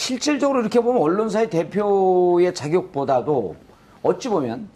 실질적으로 이렇게 보면 언론사의 대표의 자격보다도 어찌 보면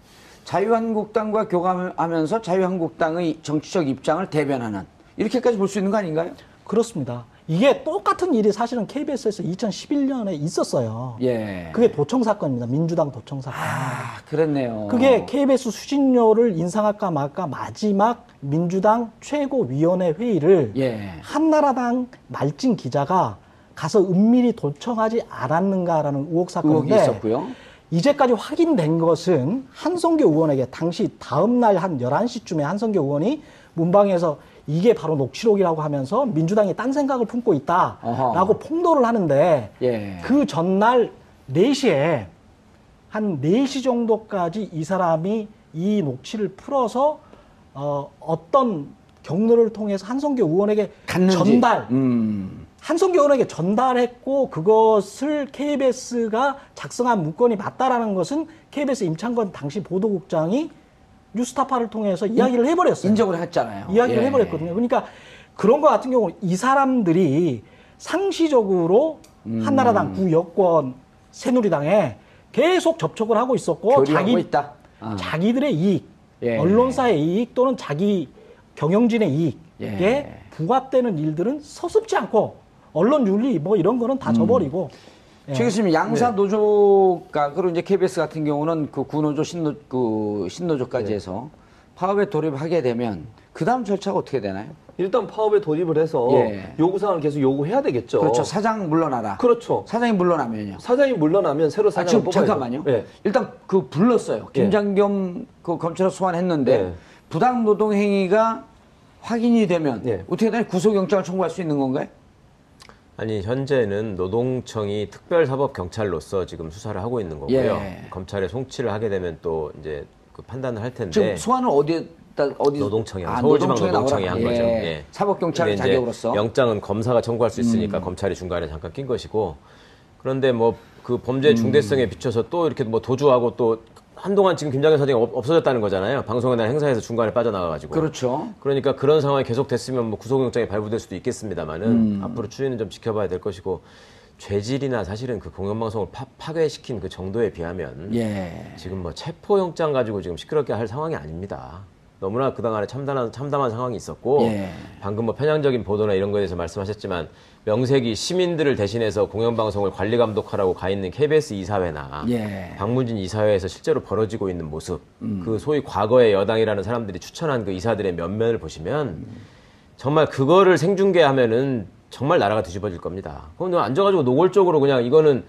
자유한국당과 교감하면서 자유한국당의 정치적 입장을 대변하는 이렇게까지 볼 수 있는 거 아닌가요? 그렇습니다. 이게 똑같은 일이 사실은 KBS에서 2011년에 있었어요. 예. 그게 도청 사건입니다. 민주당 도청 사건. 아, 그랬네요. 그게 KBS 수신료를 인상할까 말까 마지막 민주당 최고위원회 회의를 예. 한나라당 말진 기자가 가서 은밀히 도청하지 않았는가라는 의혹 사건인데 의혹이 있었고요. 이제까지 확인된 것은 한성교 의원에게 당시 다음 날 한 11시쯤에 한성교 의원이 문방에서 이게 바로 녹취록이라고 하면서 민주당이 딴 생각을 품고 있다라고 어허. 폭로를 하는데 예. 그 전날 4시에 한 4시 정도까지 이 사람이 이 녹취를 풀어서 어떤 경로를 통해서 한성교 의원에게 갔는지. 한성교 의원에게 전달했고 그것을 KBS가 작성한 문건이 맞다라는 것은 KBS 임창건 당시 보도국장이 뉴스타파를 통해서 이야기를 해버렸어요. 인정을 했잖아요. 이야기를 예. 해버렸거든요. 그러니까 그런 것 같은 경우는 이 사람들이 상시적으로 한나라당 구여권 새누리당에 계속 접촉을 하고 있었고 있다. 자기들의 이익, 예. 언론사의 이익 또는 자기 경영진의 이익에 예. 부합되는 일들은 서슴지 않고 언론 윤리 뭐 이런 거는 다 저버리고 예. 최 교수님, 양사 노조가, 그리고 이제 KBS 같은 경우는 그 구노조, 신노조까지 해서 파업에 돌입하게 되면 그 다음 절차가 어떻게 되나요? 일단 파업에 돌입을 해서 요구사항을 계속 요구해야 되겠죠. 그렇죠. 사장 물러나라. 그렇죠. 사장이 물러나면요. 사장이 물러나면 새로 사장을 뽑아야죠. 잠깐만요. 네. 일단 그 불렀어요. 김장겸 그 검찰에 소환했는데 부당 노동 행위가 확인이 되면 어떻게 되나요? 구속영장을 청구할 수 있는 건가요? 아니, 현재는 노동청이 특별사법경찰로서 지금 수사를 하고 있는 거고요. 예. 검찰에 송치를 하게 되면 또 이제 그 판단을 할 텐데. 지금 소환을 어디 노동청이요. 서울지방노동청이 한 거죠. 예. 사법경찰 자격으로서. 영장은 검사가 청구할 수 있으니까 검찰이 중간에 잠깐 낀 것이고. 그런데 뭐 그 범죄 중대성에 비춰서 또 이렇게 뭐 도주하고 또 한동안 지금 김장현 사장이 없어졌다는 거잖아요. 방송에 대한 행사에서 중간에 빠져나가가지고. 그렇죠. 그러니까 그런 상황이 계속됐으면 뭐 구속영장이 발부될 수도 있겠습니다만은 앞으로 추이는 좀 지켜봐야 될 것이고, 죄질이나 사실은 그 공영방송을 파괴시킨 그 정도에 비하면 지금 뭐 체포영장 가지고 지금 시끄럽게 할 상황이 아닙니다. 너무나 그동안에 참담한 상황이 있었고 방금 뭐 편향적인 보도나 이런 거에 대해서 말씀하셨지만 명색이 시민들을 대신해서 공영방송을 관리 감독하라고 가 있는 KBS 이사회나 박문진 이사회에서 실제로 벌어지고 있는 모습, 그 소위 과거의 여당이라는 사람들이 추천한 그 이사들의 면면을 보시면 정말 그거를 생중계하면은 정말 나라가 뒤집어질 겁니다. 그럼 앉아가지고 노골적으로 그냥 이거는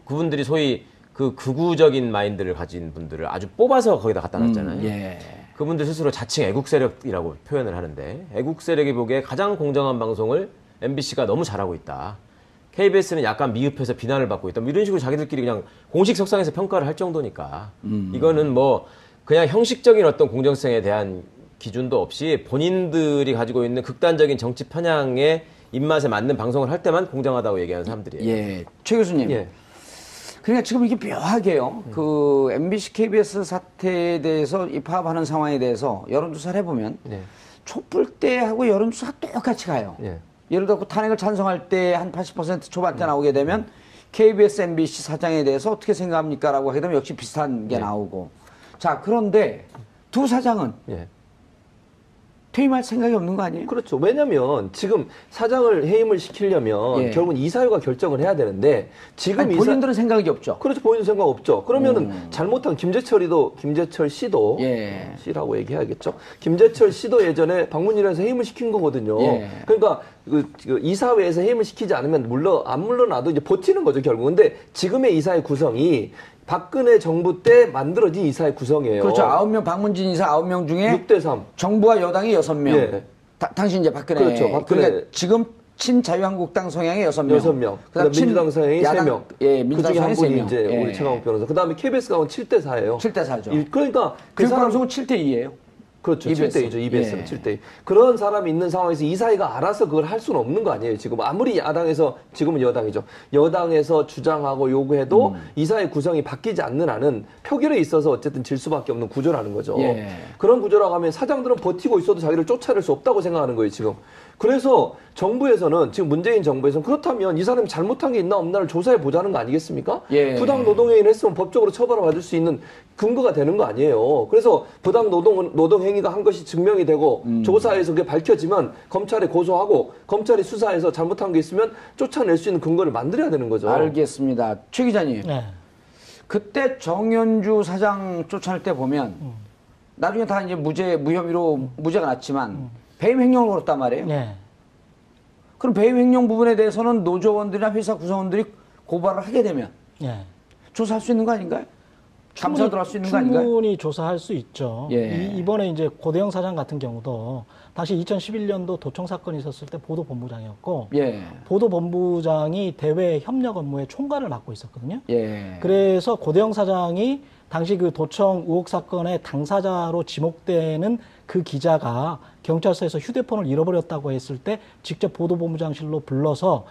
그분들이 소위 그 극우적인 마인드를 가진 분들을 아주 뽑아서 거기다 갖다 놨잖아요. 그분들 스스로 자칭 애국 세력이라고 표현을 하는데, 애국 세력이 보기에 가장 공정한 방송을 MBC가 너무 잘하고 있다. KBS는 약간 미흡해서 비난을 받고 있다. 뭐 이런 식으로 자기들끼리 그냥 공식 석상에서 평가를 할 정도니까 이거는 뭐 그냥 형식적인 어떤 공정성에 대한 기준도 없이 본인들이 가지고 있는 극단적인 정치 편향의 입맛에 맞는 방송을 할 때만 공정하다고 얘기하는 사람들이에요. 최 교수님. 그러니까 지금 이게 묘하게요. 그 MBC, KBS 사태에 대해서 이 파업하는 상황에 대해서 여론조사를 해보면 촛불 때하고 여론조사가 똑같이 가요. 예를 들어 탄핵을 찬성할 때 한 80% 초반대 나오게 되면 KBS, MBC 사장에 대해서 어떻게 생각합니까? 라고 하게 되면 역시 비슷한 게 나오고. 자, 그런데 두 사장은 퇴임할 생각이 없는 거 아니에요? 그렇죠. 왜냐면 지금 사장을 해임을 시키려면 결국은 이사회가 결정을 해야 되는데 지금 본인들은 생각이 없죠. 그렇죠. 본인 생각 없죠. 그러면은 잘못한 김재철 씨도 씨라고 얘기해야겠죠. 김재철 씨도 예전에 박문일에서 해임을 시킨 거거든요. 그러니까 그 이사회에서 해임을 시키지 않으면 안 물러나도 이제 버티는 거죠, 결국. 근데 지금의 이사회 구성이 박근혜 정부 때 만들어진 이사회 구성이에요. 그렇죠. 9명, 박문진 이사 9명 중에 6대3. 정부와 여당이 6명. 당신 이제 박근혜. 그렇죠. 박근혜. 그러니까 지금 친자유한국당 성향의 6명. 6명. 그다음 민주당 성향이 3명. 민주당 그중에 한 분이 3명. 이제 우리 최강욱 변호사. 그다음에 KBS 가면 7대4예요. 7대4죠. 그러니까 그 방송은 7대2예요. 그렇죠. 7대2죠. EBS는 7대2. 그런 사람이 있는 상황에서 이사회가 알아서 그걸 할 수는 없는 거 아니에요. 지금 아무리 야당에서, 지금은 여당이죠. 여당에서 주장하고 요구해도 이사회 구성이 바뀌지 않는 한은 표결에 있어서 어쨌든 질 수밖에 없는 구조라는 거죠. 그런 구조라고 하면 사장들은 버티고 있어도 자기를 쫓아낼 수 없다고 생각하는 거예요, 지금. 그래서 정부에서는 지금 문재인 정부에서는 그렇다면 이 사람이 잘못한 게 있나 없나를 조사해 보자는 거 아니겠습니까? 예. 부당 노동행위를 했으면 법적으로 처벌을 받을 수 있는 근거가 되는 거 아니에요. 그래서 부당 노동행위가 한 것이 증명이 되고 조사에서 그게 밝혀지면 검찰에 고소하고 검찰이 수사해서 잘못한 게 있으면 쫓아낼 수 있는 근거를 만들어야 되는 거죠. 알겠습니다. 최 기자님. 네. 그때 정현주 사장 쫓아낼 때 보면 나중에 다 이제 무혐의로 무죄가 났지만 배임 횡령을 걸었단 말이에요. 네. 그럼 배임 횡령 부분에 대해서는 노조원들이나 회사 구성원들이 고발을 하게 되면 네. 조사할 수 있는 거 아닌가요? 감사도 할 수 있는 거 아닌가요? 충분히 조사할 수 있죠. 예. 이번에 이제 고대영 사장 같은 경우도 당시 2011년도 도청 사건이 있었을 때 보도본부장이었고 예. 보도본부장이 대외 협력 업무에 총괄을 맡고 있었거든요. 예. 그래서 고대영 사장이 당시 그 도청 의혹 사건의 당사자로 지목되는 그 기자가 경찰서에서 휴대폰을 잃어버렸다고 했을 때 직접 보도본부장실로 불러서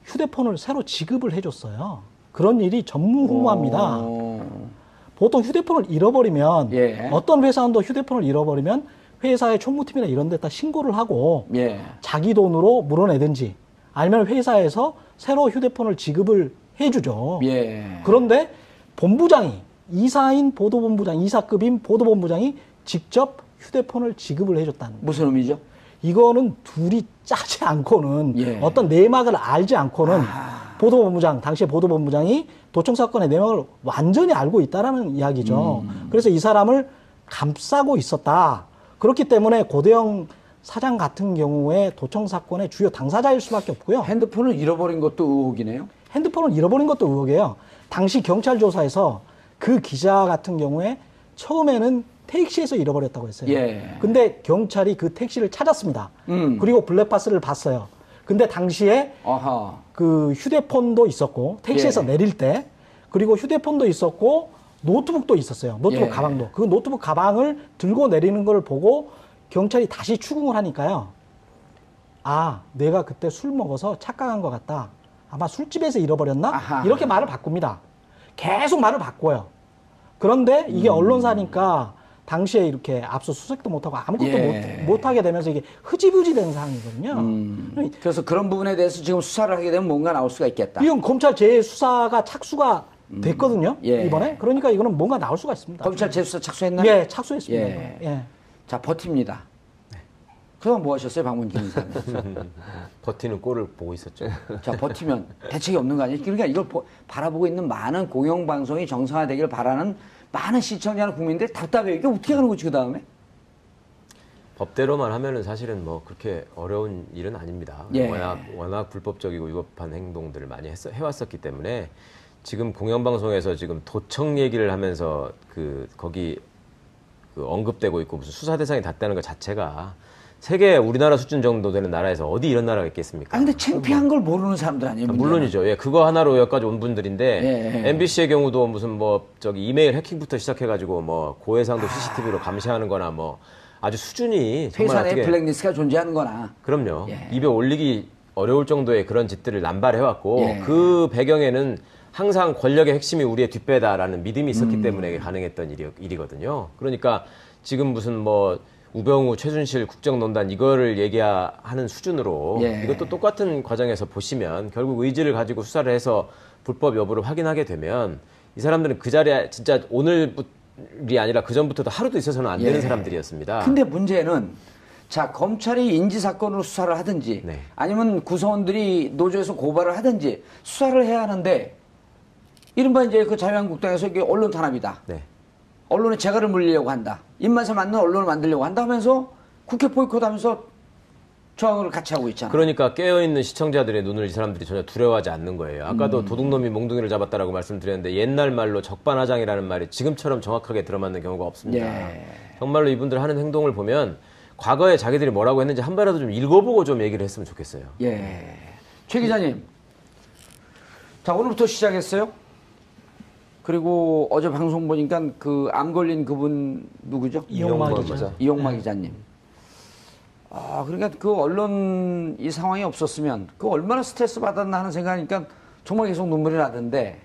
휴대폰을 새로 지급을 해줬어요. 그런 일이 전무후무합니다. 보통 휴대폰을 잃어버리면 예. 어떤 회사원도 휴대폰을 잃어버리면 회사의 총무팀이나 이런 데다 신고를 하고 예. 자기 돈으로 물어내든지 아니면 회사에서 새로 휴대폰을 지급을 해주죠. 예. 그런데 본부장이 이사인 보도본부장, 이사급인 보도본부장이 직접 휴대폰을 지급을 해줬다는 거예요. 무슨 의미죠? 이거는 둘이 짜지 않고는 예. 어떤 내막을 알지 않고는 보도본부장, 당시에 보도본부장이 도청 사건의 내막을 완전히 알고 있다라는 이야기죠. 그래서 이 사람을 감싸고 있었다. 그렇기 때문에 고대영 사장 같은 경우에 도청 사건의 주요 당사자일 수밖에 없고요. 핸드폰을 잃어버린 것도 의혹이네요. 핸드폰을 잃어버린 것도 의혹이에요. 당시 경찰 조사에서 그 기자 같은 경우에 처음에는 택시에서 잃어버렸다고 했어요. 예. 근데 경찰이 그 택시를 찾았습니다. 그리고 블랙박스를 봤어요. 근데 당시에 아하. 그 휴대폰도 있었고 택시에서 예. 내릴 때 그리고 휴대폰도 있었고 노트북도 있었어요. 노트북 예. 가방도. 그 노트북 가방을 들고 내리는 걸 보고 경찰이 다시 추궁을 하니까요. 아, 내가 그때 술 먹어서 착각한 것 같다. 아마 술집에서 잃어버렸나? 아하. 이렇게 말을 바꿉니다. 계속 말을 바꿔요. 그런데 이게 언론사니까 당시에 이렇게 압수수색도 못하고 아무것도 예. 못하게 되면서 이게 흐지부지 된 상황이거든요. 그래서 그런 부분에 대해서 지금 수사를 하게 되면 뭔가 나올 수가 있겠다. 이건 검찰 재수사가 착수가 됐거든요. 예. 이번에. 그러니까 이거는 뭔가 나올 수가 있습니다. 검찰 재수사 착수했나요? 예, 착수했습니다. 예. 예. 자, 버팁니다. 그동안 뭐 하셨어요, 박문진 이사님? 버티는 꼴을 보고 있었죠. 자, 버티면 대책이 없는 거 아니에요? 그러니까 이걸 바라보고 있는 많은 공영방송이 정상화되길 바라는 많은 시청자나 국민들이 답답해요. 이게 어떻게 하는 거지, 그 다음에? 법대로만 하면은 사실은 뭐 그렇게 어려운 일은 아닙니다. 예. 워낙 불법적이고 위법한 행동들을 많이 해왔었기 때문에 지금 공영방송에서 지금 도청 얘기를 하면서 거기 언급되고 있고 무슨 수사 대상이 닿다는 것 자체가 세계 우리나라 수준 정도 되는 나라에서 어디 이런 나라가 있겠습니까? 아, 근데 창피한 걸 모르는 사람들 아니에요? 물론이죠. 예, 그거 하나로 여기까지 온 분들인데, 예. MBC의 경우도 무슨 이메일 해킹부터 시작해가지고 고해상도 CCTV로 감시하는 거나 아주 수준이 정말 회사 내 블랙리스트가 존재하는 거나. 그럼요. 예. 입에 올리기 어려울 정도의 그런 짓들을 남발해왔고, 예. 그 배경에는 항상 권력의 핵심이 우리의 뒷배다라는 믿음이 있었기 때문에 가능했던 일이거든요. 그러니까 지금 무슨 우병우, 최순실 국정농단 이거를 얘기하는 수준으로 예. 이것도 똑같은 과정에서 보시면 결국 의지를 가지고 수사를 해서 불법 여부를 확인하게 되면 이 사람들은 그 자리에 진짜 오늘이 아니라 그전부터도 하루도 있어서는 안 되는 예. 사람들이었습니다. 근데 문제는 자, 검찰이 인지사건으로 수사를 하든지 네. 아니면 구성원들이 노조에서 고발을 하든지 수사를 해야 하는데 이른바 이제 그 자유한국당에서 이게 언론 탄압이다. 네. 언론에 재갈을 물리려고 한다. 입맛에 맞는 언론을 만들려고 한다 하면서 국회 보이콧하면서 저항을 같이 하고 있잖아요. 그러니까 깨어있는 시청자들의 눈을 이 사람들이 전혀 두려워하지 않는 거예요. 아까도 도둑놈이 몽둥이를 잡았다라고 말씀드렸는데 옛날 말로 적반하장이라는 말이 지금처럼 정확하게 들어맞는 경우가 없습니다. 예. 정말로 이분들 하는 행동을 보면 과거에 자기들이 뭐라고 했는지 한 번이라도 좀 읽어보고 좀 얘기를 했으면 좋겠어요. 예. 최 기자님. 자, 오늘부터 시작했어요. 그리고 어제 방송 보니까 그 암 걸린 그분 누구죠? 이용마 기자. 이용마 기자님. 아, 그러니까 그 언론 이 상황이 없었으면 그 얼마나 스트레스 받았나 하는 생각하니까 정말 계속 눈물이 나던데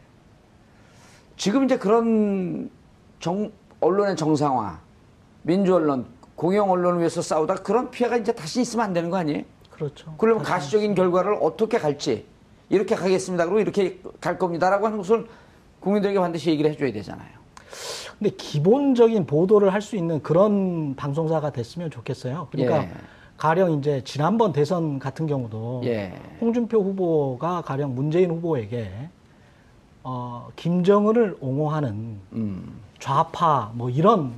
지금 이제 그런 언론의 정상화, 민주 언론, 공영 언론을 위해서 싸우다 그런 피해가 이제 다시 있으면 안 되는 거 아니에요? 그렇죠. 그러면 가시적인 결과를 어떻게 갈지 이렇게 가겠습니다. 그리고 이렇게 갈 겁니다라고 하는 것을 국민들에게 반드시 얘기를 해줘야 되잖아요. 근데 기본적인 보도를 할 수 있는 그런 방송사가 됐으면 좋겠어요. 그러니까 가령 이제 지난번 대선 같은 경우도 홍준표 후보가 가령 문재인 후보에게 김정은을 옹호하는 좌파 뭐 이런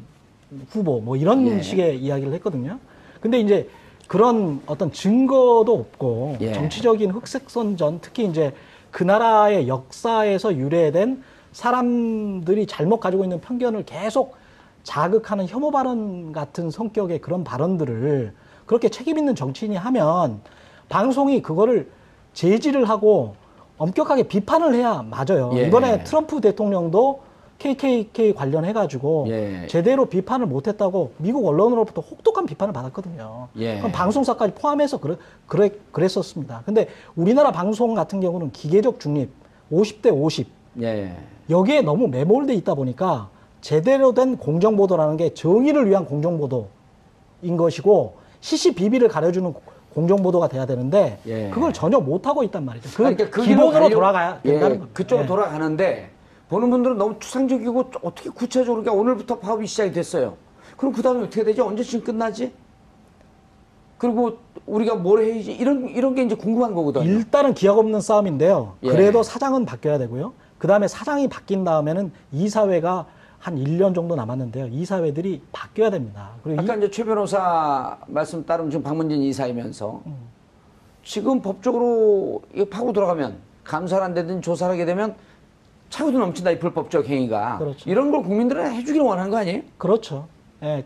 후보 뭐 이런 식의 이야기를 했거든요. 근데 이제 그런 어떤 증거도 없고 정치적인 흑색선전, 특히 이제 그 나라의 역사에서 유래된 사람들이 잘못 가지고 있는 편견을 계속 자극하는 혐오 발언 같은 성격의 그런 발언들을 그렇게 책임 있는 정치인이 하면 방송이 그거를 제지를 하고 엄격하게 비판을 해야 맞아요. 이번에 트럼프 대통령도 KKK 관련해가지고 제대로 비판을 못했다고 미국 언론으로부터 혹독한 비판을 받았거든요. 그럼 방송사까지 포함해서 그랬었습니다. 근데 우리나라 방송 같은 경우는 기계적 중립, 50대 50. 여기에 너무 매몰돼 있다 보니까 제대로 된 공정보도라는 게 정의를 위한 공정보도인 것이고 시시비비를 가려주는 공정보도가 돼야 되는데 그걸 전혀 못하고 있단 말이죠. 그러니까 기본으로 돌아가야 된다는 겁니다. 그쪽으로 돌아가는데 보는 분들은 너무 추상적이고 어떻게 구체적으로 그러니까 오늘부터 파업이 시작이 됐어요. 그럼 그 다음에 어떻게 되지? 언제쯤 끝나지? 그리고 우리가 뭘 해야지? 이런 게 이제 궁금한 거거든요. 일단은 기약 없는 싸움인데요. 그래도 사장은 바뀌어야 되고요. 그 다음에 사장이 바뀐 다음에는 이사회가 한 1년 정도 남았는데요. 이사회들이 바뀌어야 됩니다. 그리고 아까 이제 최 변호사 말씀 따르면 지금 박문진 이사이면서 지금 법적으로 이거 파고 들어가면 감사를 안 되든 조사를 하게 되면 차고도 넘친다, 이 불법적 행위가. 그렇죠. 이런 걸 국민들은 해주기를 원하는 거 아니에요? 그렇죠.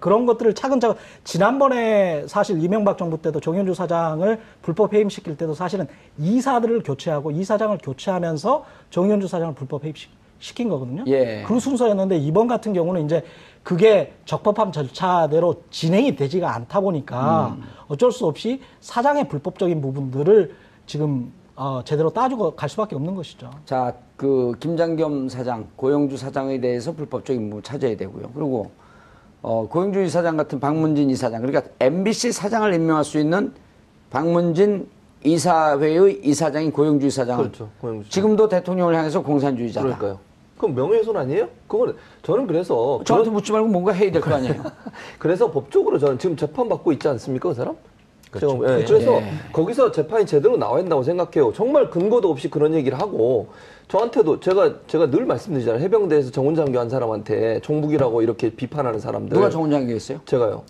그런 것들을 차근차근 지난번에 사실 이명박 정부 때도 정현주 사장을 불법 해임시킬 때도 사실은 이사들을 교체하고 이사장을 교체하면서 정현주 사장을 불법 해임시킨 거거든요. 그 순서였는데 이번 같은 경우는 이제 그게 적법한 절차대로 진행이 되지가 않다 보니까 어쩔 수 없이 사장의 불법적인 부분들을 지금 제대로 따지고 갈 수밖에 없는 것이죠. 자, 그 김장겸 사장, 고영주 사장에 대해서 불법적인 부분 찾아야 되고요. 그리고 고영주 이사장 같은 박문진 이사장, 그러니까 MBC 사장을 임명할 수 있는 박문진 이사회의 이사장인 고영주 이사장은 그렇죠. 고영주 지금도 대통령을 향해서 공산주의자다. 그러니까요. 그럼 명예훼손 아니에요? 그건 저는 그래서 저한테 묻지 말고 뭔가 해야 될 거 아니에요. 그래서 법적으로 저는 지금 재판 받고 있지 않습니까, 그 사람? 그렇죠. 그래서 거기서 재판이 제대로 나와야 된다고 생각해요. 정말 근거도 없이 그런 얘기를 하고 저한테도 제가 늘 말씀드리잖아요. 해병대에서 정훈장교 한 사람한테 종북이라고 이렇게 비판하는 사람들. 누가 정훈장교였어요? 제가요.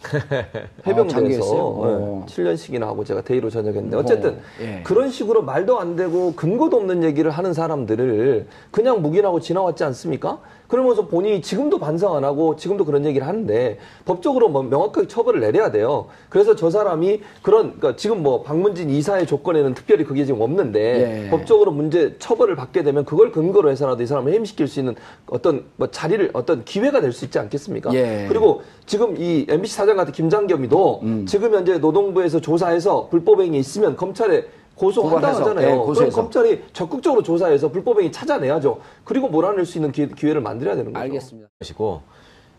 해병대에서 7년씩이나 하고 제가 대위로 전역했는데 어쨌든 그런 식으로 말도 안 되고 근거도 없는 얘기를 하는 사람들을 그냥 묵인하고 지나왔지 않습니까? 그러면서 본인이 지금도 반성 안 하고 지금도 그런 얘기를 하는데 법적으로 뭐 명확하게 처벌을 내려야 돼요. 그래서 저 사람이 그러니까 지금 뭐 박문진 이사의 조건에는 특별히 그게 지금 없는데 법적으로 처벌을 받게 되면 그걸 근거로 해서라도 이 사람을 해임시킬 수 있는 어떤 뭐 자리를 어떤 기회가 될 수 있지 않겠습니까? 그리고 지금 이 MBC 사장 같은 김장겸이도 지금 현재 노동부에서 조사해서 불법행위 있으면 검찰에 고소한다 하잖아요. 그럼 검찰이 적극적으로 조사해서 불법행위 찾아내야죠. 그리고 몰아낼 수 있는 기회를 만들어야 되는 거죠. 알겠습니다.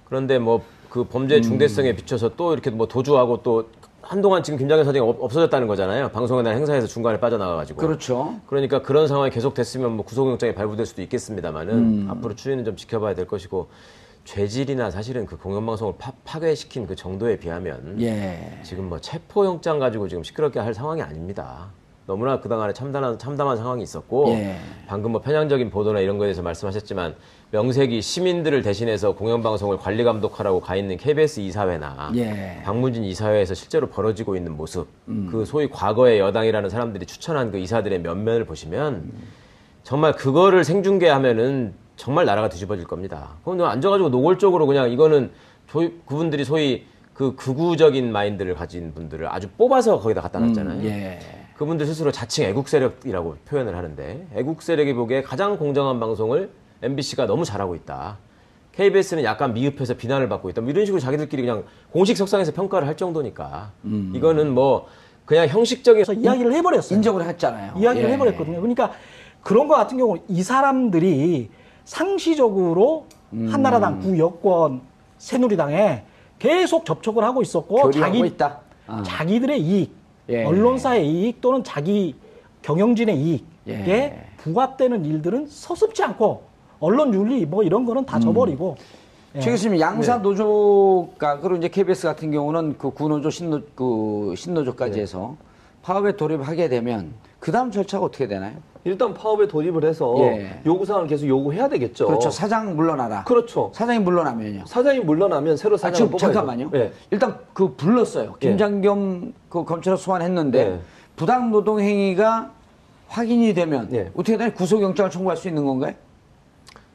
그런데 뭐 그 범죄 중대성에 비춰서 또 이렇게 뭐 도주하고 또 한동안 지금 김장겸 사장이 없어졌다는 거잖아요. 방송에 대한 행사에서 중간에 빠져나가가지고. 그렇죠. 그러니까 그런 상황이 계속됐으면 뭐 구속영장이 발부될 수도 있겠습니다만은 앞으로 추이는 좀 지켜봐야 될 것이고 죄질이나 사실은 그 공영방송을 파괴시킨 그 정도에 비하면 지금 뭐 체포영장 가지고 지금 시끄럽게 할 상황이 아닙니다. 너무나 그동안에 참담한 상황이 있었고 방금 뭐 편향적인 보도나 이런 거에 대해서 말씀하셨지만 명색이 시민들을 대신해서 공영방송을 관리 감독하라고 가 있는 KBS 이사회나 박문진 이사회에서 실제로 벌어지고 있는 모습 그 소위 과거의 여당이라는 사람들이 추천한 그 이사들의 면면을 보시면 정말 그거를 생중계하면은 정말 나라가 뒤집어질 겁니다. 그럼 앉아가지고 노골적으로 그냥 이거는 그분들이 소위 그 극우적인 마인드를 가진 분들을 아주 뽑아서 거기다 갖다 놨잖아요. 그분들 스스로 자칭 애국 세력이라고 표현을 하는데 애국 세력이 보기에 가장 공정한 방송을 MBC가 너무 잘하고 있다. KBS는 약간 미흡해서 비난을 받고 있다. 뭐 이런 식으로 자기들끼리 그냥 공식 석상에서 평가를 할 정도니까 이거는 뭐 그냥 형식적인 이야기를 해버렸어요. 인정을 했잖아요. 이야기를 해버렸거든요. 그러니까 그런 거 같은 경우는 이 사람들이 상시적으로 한나라당, 구여권, 새누리당에 계속 접촉을 하고 있었고 있다. 자기들의 이익, 예. 언론사의 이익 또는 자기 경영진의 이익에 예. 부합되는 일들은 서슴지 않고 언론 윤리 뭐 이런 거는 다 져버리고. 예. 최 교수님, 양사 노조가, 그리고 이제 KBS 같은 경우는 그 구노조, 신노조까지 해서 파업에 돌입하게 되면 그 다음 절차가 어떻게 되나요? 일단 파업에 돌입을 해서 요구사항을 계속 요구해야 되겠죠. 그렇죠. 사장 물러나라. 그렇죠. 사장이 물러나면요. 사장이 물러나면 새로 사장을 뽑아야죠. 잠깐만요. 일단 그 불렀어요. 김장겸 그 검찰에 소환했는데 부당 노동 행위가 확인이 되면 어떻게 되나요? 구속영장을 청구할 수 있는 건가요?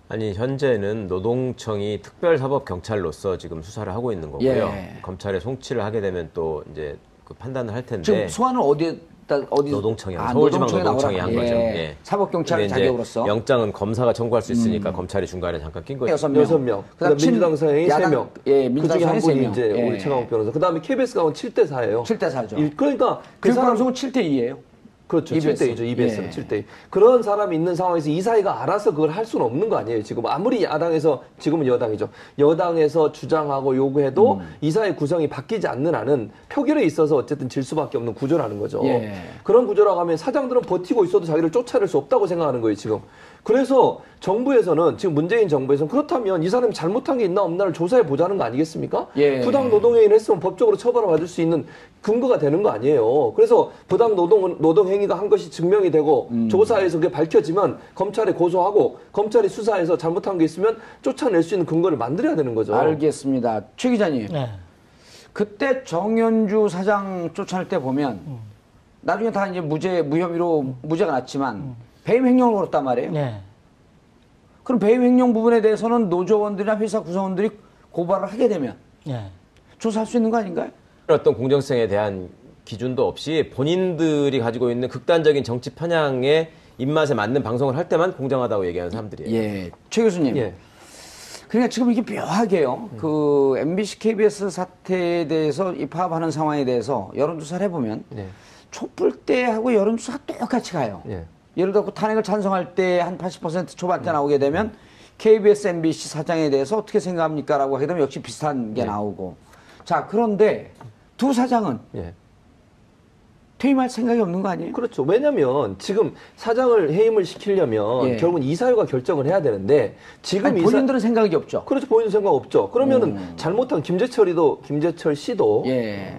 아니, 현재는 노동청이 특별사법경찰로서 지금 수사를 하고 있는 거고요. 검찰에 송치를 하게 되면 또 이제 그 판단을 할 텐데. 지금 소환을 어디 노동청이요. 서울지방노동청이 한 거죠. 사법경찰 자격으로서. 영장은 검사가 청구할 수 있으니까 검찰이 중간에 잠깐 낀 거죠. 6명. 그다음 민주당 상행이 3명. 그 중에 한 분이 이제 우리 최강욱 변호사. 그다음에 KBS 가면 7대4예요. 7대4죠. 그러니까 그 방송은 7대2예요. 그렇죠. 7대2죠. EBS는 7대2. 그런 사람이 있는 상황에서 이 사회가 알아서 그걸 할 수는 없는 거 아니에요. 지금 아무리 야당에서, 지금은 여당이죠. 여당에서 주장하고 요구해도 이 사회 구성이 바뀌지 않는 한은 표결에 있어서 어쨌든 질 수밖에 없는 구조라는 거죠. 그런 구조라고 하면 사장들은 버티고 있어도 자기를 쫓아낼 수 없다고 생각하는 거예요, 지금. 그래서 정부에서는, 지금 문재인 정부에서는 그렇다면 이 사람이 잘못한 게 있나 없나를 조사해 보자는 거 아니겠습니까? 부당 노동행위를 했으면 법적으로 처벌을 받을 수 있는 근거가 되는 거 아니에요. 그래서 부당 노동행위가 한 것이 증명이 되고 조사에서 그게 밝혀지면 검찰에 고소하고 검찰이 수사해서 잘못한 게 있으면 쫓아낼 수 있는 근거를 만들어야 되는 거죠. 알겠습니다. 최 기자님. 그때 정현주 사장 쫓아낼 때 보면 나중에 다 이제 무혐의로 무죄가 났지만 배임 횡령을 걸었단 말이에요. 그럼 배임 횡령 부분에 대해서는 노조원들이나 회사 구성원들이 고발을 하게 되면 조사할 수 있는 거 아닌가요? 어떤 공정성에 대한 기준도 없이 본인들이 가지고 있는 극단적인 정치 편향의 입맛에 맞는 방송을 할 때만 공정하다고 얘기하는 사람들이에요. 최 교수님. 그러니까 지금 이게 묘하게요. 그 MBC, KBS 사태에 대해서 이 파업하는 상황에 대해서 여론조사를 해보면 촛불 때하고 여론조사가 똑같이 가요. 예를 들어 탄핵을 찬성할 때 한 80% 초반대 나오게 되면 KBS, MBC 사장에 대해서 어떻게 생각합니까? 라고 하게 되면 역시 비슷한 게 나오고. 자, 그런데 두 사장은 퇴임할 생각이 없는 거 아니에요? 그렇죠. 왜냐면 지금 사장을 해임을 시키려면 결국은 이사회가 결정을 해야 되는데 지금 본인들은 생각이 없죠. 그렇죠. 본인은 생각 없죠. 그러면은 잘못한 김재철 씨도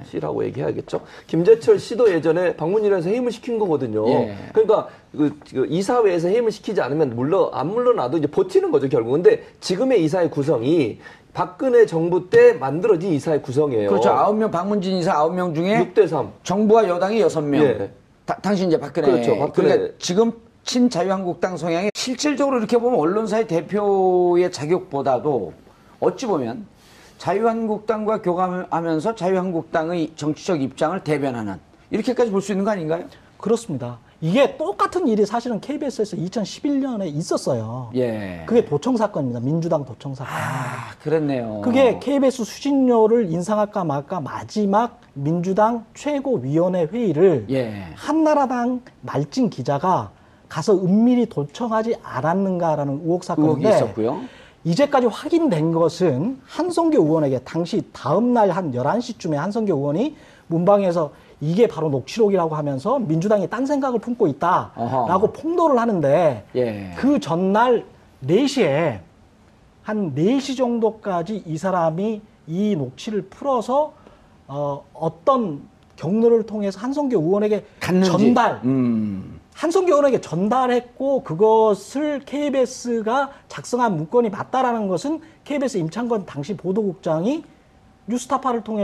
씨라고 얘기해야겠죠. 김재철 씨도 예전에 방문일에서 해임을 시킨 거거든요. 그러니까 그 이사회에서 해임을 시키지 않으면 안 물러나도 이제 버티는 거죠, 결국. 근데 지금의 이사회 구성이 박근혜 정부 때 만들어진 이사회 구성이에요. 그렇죠. 9명, 박문진 이사 9명 중에 6대3. 정부와 여당이 6명. 당신 이제 박근혜. 그렇죠. 박근혜. 그러니까 지금 친자유한국당 성향이 실질적으로 이렇게 보면 언론사의 대표의 자격보다도 어찌 보면 자유한국당과 교감하면서 자유한국당의 정치적 입장을 대변하는 이렇게까지 볼 수 있는 거 아닌가요? 그렇습니다. 이게 똑같은 일이 사실은 KBS에서 2011년에 있었어요. 그게 도청 사건입니다. 민주당 도청 사건. 그랬네요. 그게 KBS 수신료를 인상할까 말까 마지막 민주당 최고위원회 회의를 한나라당 말진 기자가 가서 은밀히 도청하지 않았는가라는 의혹 사건인데 의혹이 있었고요. 이제까지 확인된 것은 한성교 의원에게 당시 다음 날 한 11시쯤에 한성교 의원이 문방에서 이게 바로 녹취록이라고 하면서 민주당이 딴 생각을 품고 있다라고 폭로를 하는데 그 전날 4시에 한 4시 정도까지 이 사람이 이 녹취를 풀어서 어떤 경로를 통해서 한성교 의원에게 갔는지. 한성교 의원에게 전달했고 그것을 KBS가 작성한 문건이 맞다라는 것은 KBS 임창건 당시 보도국장이 뉴스타파를 통해서